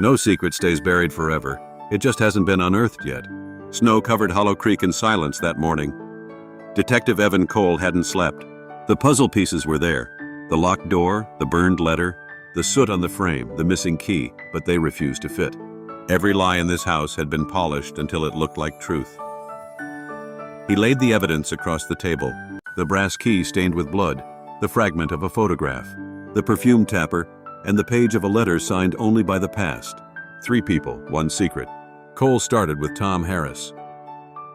No secret stays buried forever. It just hasn't been unearthed yet. Snow covered Hollow Creek in silence that morning. Detective Evan Cole hadn't slept. The puzzle pieces were there. The locked door, the burned letter, the soot on the frame, the missing key, but they refused to fit. Every lie in this house had been polished until it looked like truth. He laid the evidence across the table. The brass key stained with blood, the fragment of a photograph, the perfume tapper, and the page of a letter signed only by the past. 3 people, 1 secret. Cole started with Tom Harris.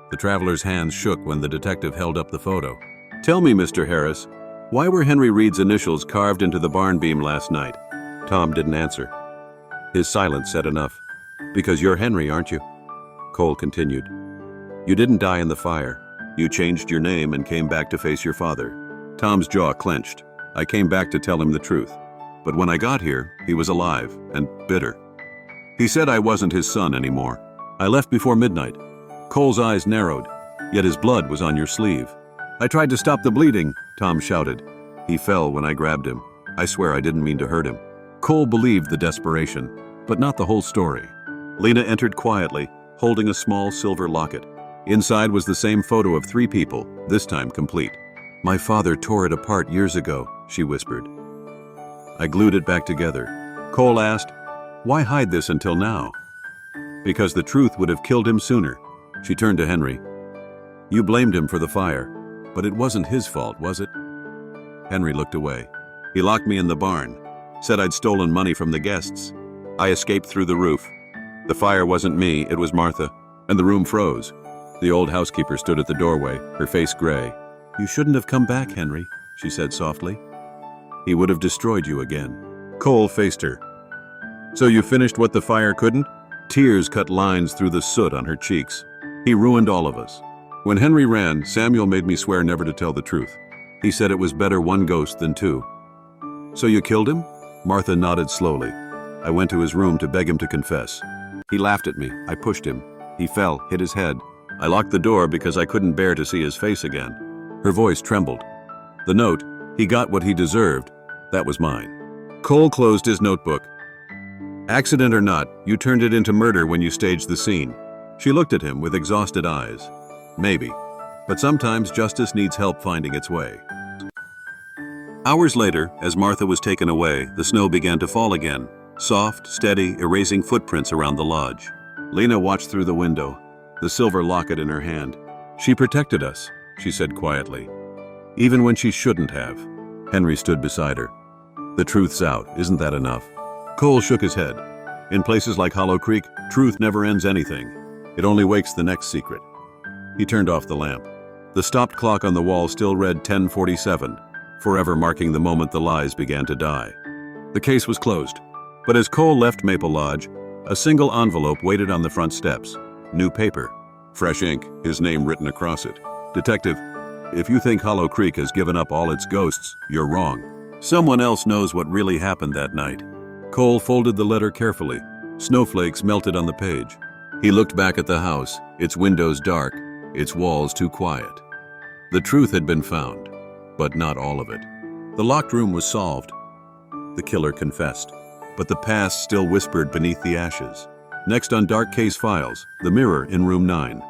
The traveler's hands shook when the detective held up the photo. "Tell me, Mr. Harris, why were Henry Reed's initials carved into the barn beam last night?" Tom didn't answer. His silence said enough. "Because you're Henry, aren't you?" Cole continued. "You didn't die in the fire. You changed your name and came back to face your father." Tom's jaw clenched. "I came back to tell him the truth. But when I got here, he was alive and bitter. He said I wasn't his son anymore. I left before midnight." Cole's eyes narrowed, yet his blood was on your sleeve. "I tried to stop the bleeding," Tom shouted. "He fell when I grabbed him. I swear I didn't mean to hurt him." Cole believed the desperation, but not the whole story. Lena entered quietly, holding a small silver locket. Inside was the same photo of 3 people, this time complete. "My father tore it apart years ago," she whispered. "I glued it back together." Cole asked, "Why hide this until now?" "Because the truth would have killed him sooner." She turned to Henry. "You blamed him for the fire, but it wasn't his fault, was it?" Henry looked away. "He locked me in the barn, said I'd stolen money from the guests. I escaped through the roof. The fire wasn't me, it was Martha." And the room froze. The old housekeeper stood at the doorway, her face gray. "You shouldn't have come back, Henry," she said softly. "He would have destroyed you again." Cole faced her. "So you finished what the fire couldn't?" Tears cut lines through the soot on her cheeks. "He ruined all of us. When Henry ran, Samuel made me swear never to tell the truth. He said it was better 1 ghost than 2. "So you killed him?" Martha nodded slowly. "I went to his room to beg him to confess. He laughed at me. I pushed him. He fell, hit his head. I locked the door because I couldn't bear to see his face again." Her voice trembled. "The note, he got what he deserved, that was mine." Cole closed his notebook. "Accident or not, you turned it into murder when you staged the scene." She looked at him with exhausted eyes. "Maybe. But sometimes justice needs help finding its way." Hours later, as Martha was taken away, the snow began to fall again, soft, steady, erasing footprints around the lodge. Lena watched through the window, the silver locket in her hand. "She protected us," she said quietly. "Even when she shouldn't have." Henry stood beside her. "The truth's out, isn't that enough?" Cole shook his head. "In places like Hollow Creek, truth never ends anything. It only wakes the next secret." He turned off the lamp. The stopped clock on the wall still read 10:47, forever marking the moment the lies began to die. The case was closed. But as Cole left Maple Lodge, a single envelope waited on the front steps. New paper. Fresh ink, his name written across it. "Detective, if you think Hollow Creek has given up all its ghosts, you're wrong. Someone else knows what really happened that night." Cole folded the letter carefully. Snowflakes melted on the page. He looked back at the house, its windows dark, its walls too quiet. The truth had been found, but not all of it. The locked room was solved. The killer confessed, but the past still whispered beneath the ashes. Next on Dark Case Files, the mirror in room 9.